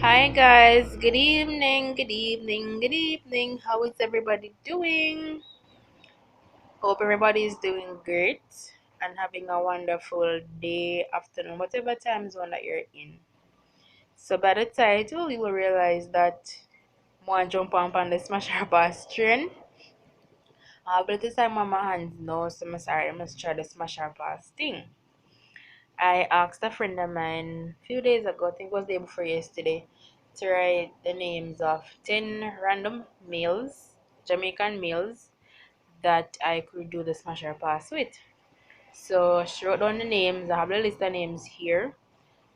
Hi guys, good evening, good evening, good evening. How is everybody doing? Hope everybody is doing great and having a wonderful day, afternoon, whatever time zone that you're in. So by the title, you will realize that more jump on the Smash Our Pass trend. But this time on my hands now, so I'm sorry, I must try the Smash Our Pass thing. I asked a friend of mine a few days ago, I think it was the day before yesterday, to write the names of 10 random males, Jamaican males, that I could do the smasher pass with. So she wrote down the names. I have the list of names here,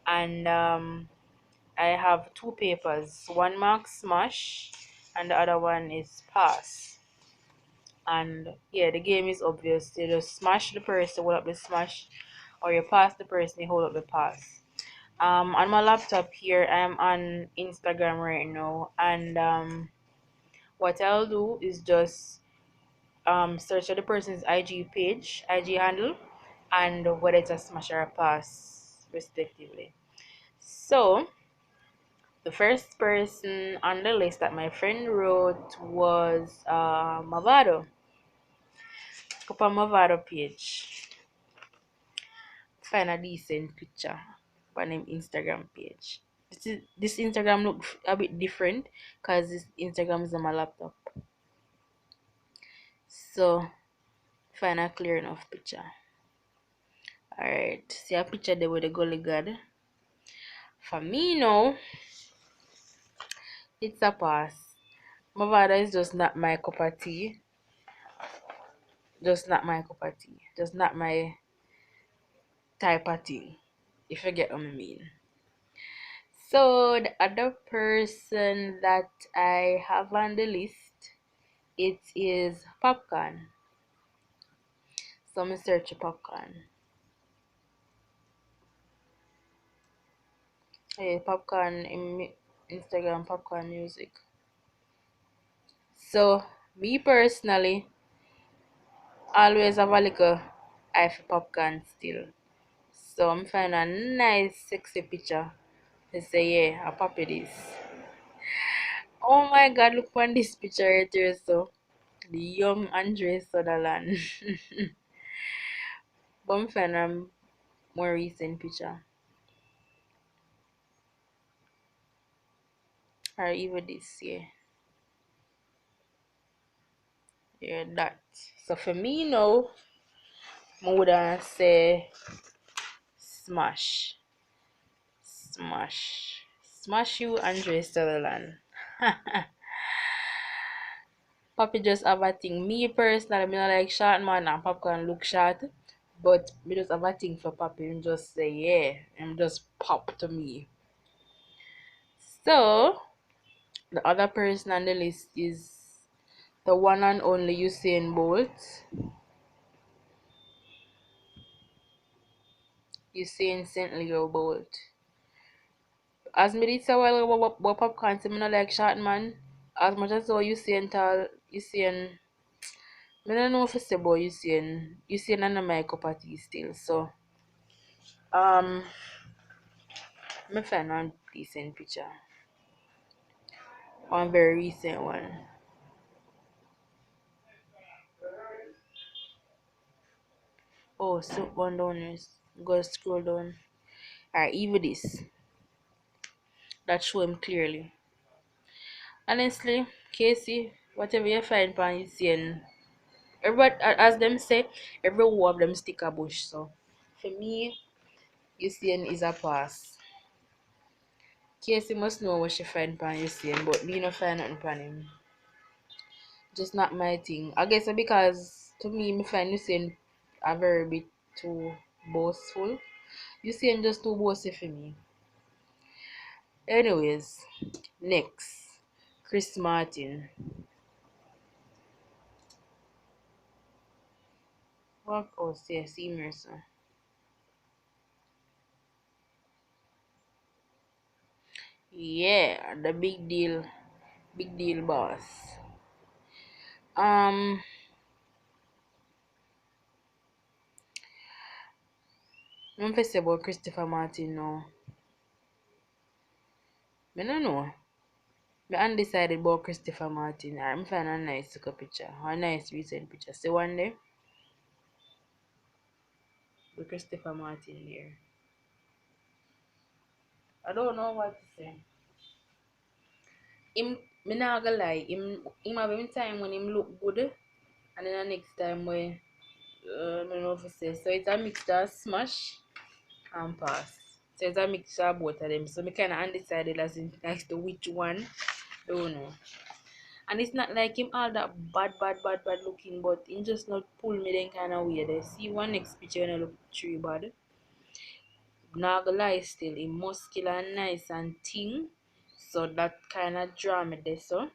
and I have two papers. One marks smash, and the other one is pass. And yeah, the game is obvious. You just smash the person, hold up the smash, or you pass the person, you hold up the pass. On my laptop here, I'm on Instagram right now, and what I'll do is just search for the person's IG page, IG handle, and whether it's a smash or a pass, respectively. So the first person on the list that my friend wrote was Mavado. Go on Mavado page, find a decent picture on him Instagram page. This Instagram look a bit different because this Instagram is on my laptop. So find a clear enough picture. Alright, see a picture there with the gully god. For me now, it's a pass. Mavada is just not my cup of tea. Just not my cup of tea. Just not my type of thing. If you get what I mean. So the other person that I have on the list, it is Popcorn. So I'm search Popcorn. Hey, Popcorn in Instagram, Popcorn Music. So me personally, always have a little eye for Popcorn still. So I'm find a nice sexy picture. They say yeah, I pop it is. Oh my god, look on this picture right here, so the young Andre Sutherland. But I'm find a more recent picture. Or even this, yeah. Yeah, that. So for me now, I would say smash. Smash. Smash you, Andre Sutherland. Poppy just have a thing. Me personally, me not like short man and popcorn look short. But me just have a thing for Poppy and just say yeah. And just pop to me. So the other person on the list is the one and only Usain Bolt. Usain St. Leo Bolt. As me did say a while ago about popcorn, say me not like short man. As much as how Usain tall, Usain, me don't know if it's about Usain. Usain and my cup of tea still. So um. Me find one decent picture. One very recent one. Oh, so one down is go scroll down. Alright, even this. That show him clearly. Honestly, Casey, whatever you find pan you see and everybody as them say, every one of them stick a bush. So for me, UCN is a pass. Casey must know what she find pan UCN, but me no find nothing pan him. Just not my thing. I guess because to me find UCN a very bit too boastful. You see, I'm just too bossy for me. Anyways, next, Chris Martin. What? Oh, see, Mercer. Yeah, the big deal boss. Um, I'm say about Christopher Martin now. I don't know. Me undecided about Christopher Martin. I'm find a nice took a picture. A nice recent picture. See one day? The Christopher Martin there. I don't know what to say. Him, me not gonna lie, him have him time when him look good, and then the next time where I don't know if I say. So it's a mixture of smash and pass. So it's a mixture of both of them. So me kinda undecided as to which one. Don't know. And it's not like him all that bad looking, but him just not pull me then kinda weird. See one next picture when I look tree bad. Not gonna lie still, him muscular and nice and thin. So that kinda draw me there so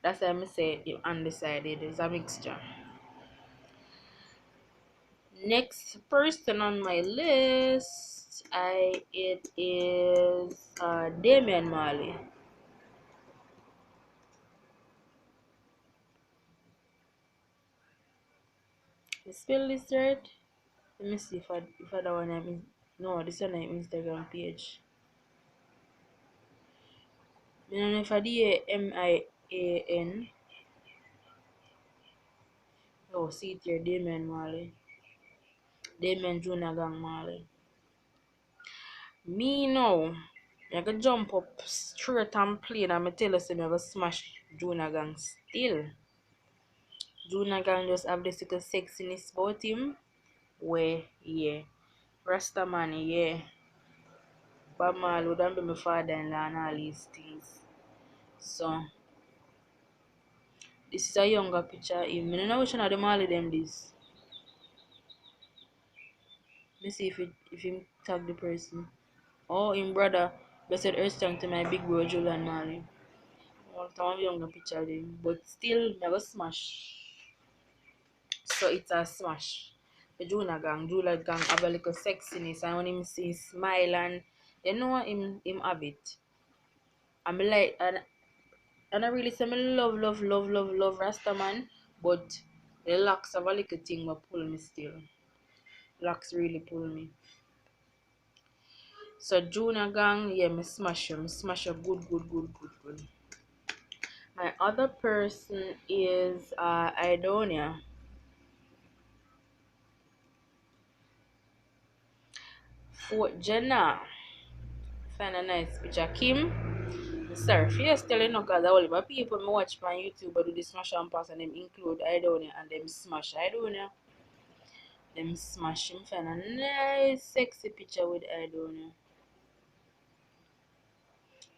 that's why I say you undecided. It's a mixture. Next person on my list, it is Damian Marley. You spell this right? Let me see if I that one no, this one is Instagram page. I don't know if I Mian. Oh, see it here, Damian Marley. Damian Junior Gang Marley. Me now. I go jump up straight and plain and I tell us I go smash Junior Gang still. Junior Gang just have this little sexiness about him. Where yeah. Rasta man, yeah. Bob Marley would be my father-in-law and all these things. So this is a younger picture of him. I don't know which one of the Marley them this. Let me see if him tag the person. Oh, him brother. Blessed earth strong to my big bro Julian Marley. Well, some younger picture of him. But still never smash. So it's a smash. The Junior Gang have a little sexiness and when him see smile and you know him have it. I'm like and I really say me love Rasta man, but the locks have a little thing that pull me still. Locks really pull me. So Junior Gang, yeah, me smash up good. My other person is Idonia. Fort Jenna. Find a nice picture. Kim. Surf, yes, telling no cause all my people me watch on YouTube but do the smash and pass and them include Idonia and them smash Idonia. Them smash him find a nice sexy picture with Idonia.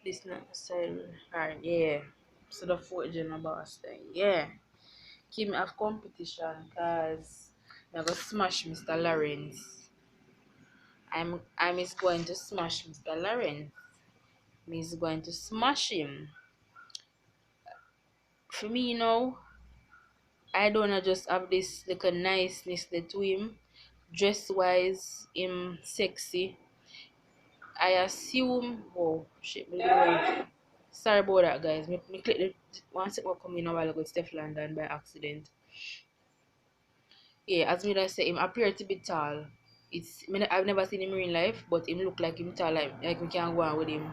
This not style alright, yeah. So the fourth gen about thing. Yeah. Keep me have competition cause I go smash Mr. Lawrence. I'm is going to smash Mr. Lawrence. Me is going to smash him. For me, I don't just have this little niceness to him. Dress wise, him sexy. I assume oh shit me do sorry about that guys. Me click the one second come in a while ago with Steph London by accident. Yeah, as me I say him appear to be tall. I've never seen him in real life, but him look like him tall like we can go on with him.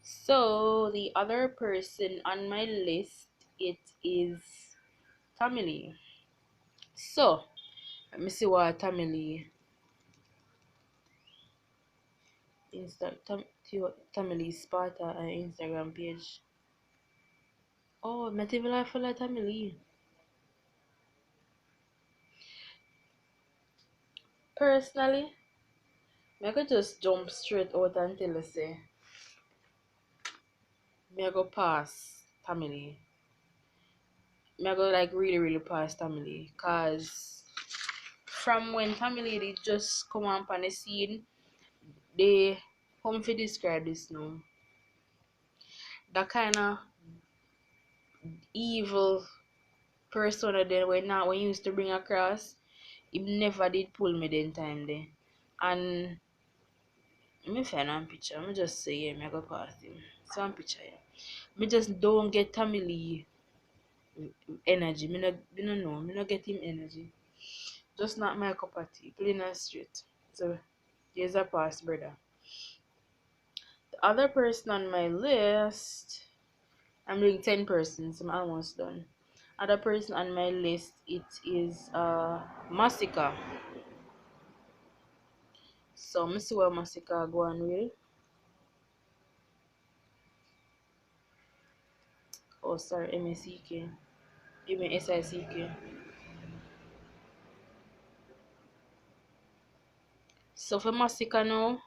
So the other person on my list it is Tamily. So let me see what Tamily Tamily Sparta Instagram page. Oh, not even I follow Tamily. Personally, I could just jump straight out and tell you say, me I go pass Tamily. Me I go like really pass Tamily. Cause from when Tamily did just come up on the scene, they how me fi describe this now. That kinda evil persona then when you used to bring across, it never did pull me then time there. And me find one picture. Me just say yeah, me I go past him. See one picture yeah. Me just don't get Tommy Lee energy. Me no know. Me no get him energy. Just not my cup of tea. Plain and straight. So Here's a pass, brother. The other person on my list, I'm doing 10 persons. I'm almost done. Other person on my list, it is Masika. So I'm see what Masika go on with. Oh, sorry, M-A-C-K. M-A-S-I-C-K. So for Masika now,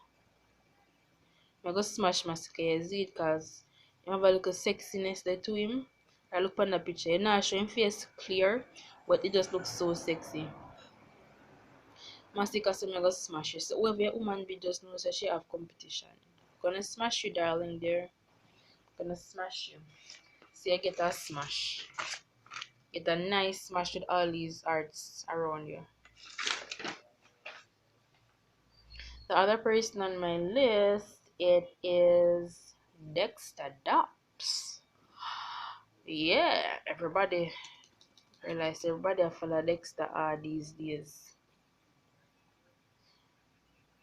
I go smash Masika Yazid because you have a little sexiness there to him. I look on the picture. You know, show him face clear, but it just looks so sexy. Masika so I go smash you. So whoever your woman be just knows that she have competition. Gonna smash you, darling, there. Gonna smash you. See, I get a smash. Get a nice smash with all these arts around you. The other person on my list, it is Dexter Dops. Yeah, everybody realize everybody follow Dexter are these days.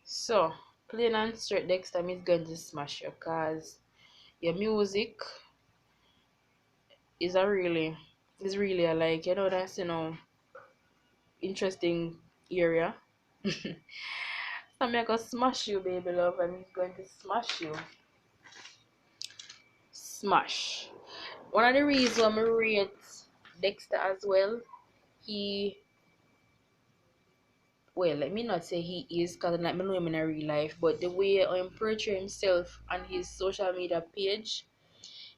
So, plain and straight, Dexter is going to smash you because your music is a really a like that's interesting area. So I'm gonna smash you, baby love. I'm going to smash you. Smash. One of the reasons why I rate Dexter as well, he well, let me not say he is because I know him in a real life, but the way he portray himself on his social media page,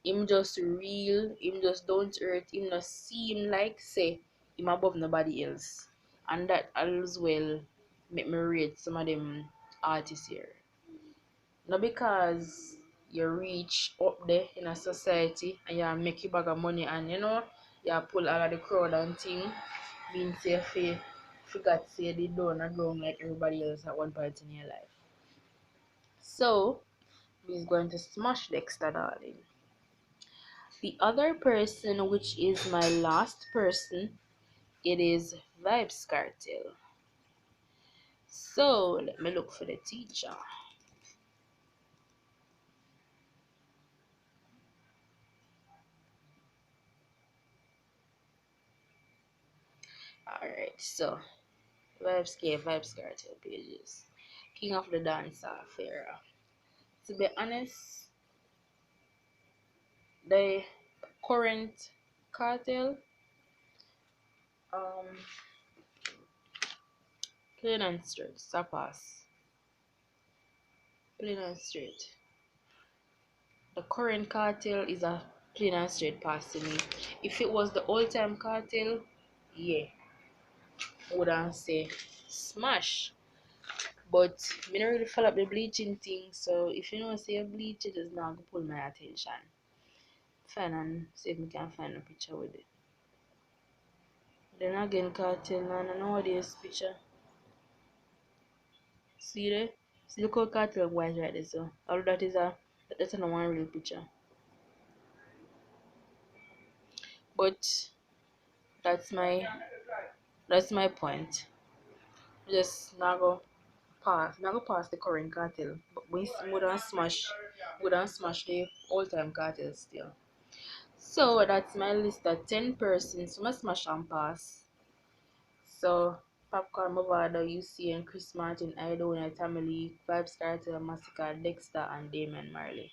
him just real, him just don't hurt, him not seem like say him above nobody else. And that as well make me rate some of them artists here. Not because you reach up there in a society and you make your bag of money and you pull all of the crowd and thing, means you forgot say they don't and wrong like everybody else at one point in your life. So he's going to smash Dexter, darling. The other person, which is my last person, it is Vibes Cartel. So let me look for the teacher. Alright, so Vibes Cartel pages. King of the Dance era. To be honest, the current cartel, um, plain and straight, Sapas. Plain and straight. The current cartel is a plain and straight pass to me. If it was the old time cartel, yeah, I would say smash. But me not really follow up the bleaching thing, so if you know say a bleach, it does not go pull my attention. Find and see if we can find a picture with it. Then again, cartel and nowadays picture. See there? See look how cartel wise right there. So all that is that's not one real picture. But that's my point. Just now go pass the current cartel. But we don't smash the all time cartel still. So that's my list of 10 persons. So I smash and pass. So Popcorn Movado, UC and Chris Martin, Idonia, Tamale, Vibes Cartel, Massacre, Dexter and Damon Marley.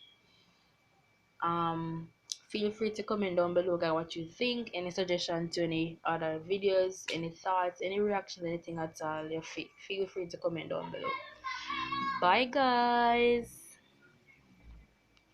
Feel free to comment down below guys what you think, any suggestion to any other videos, any thoughts, any reactions, anything at all. You feel free to comment down below. Bye guys.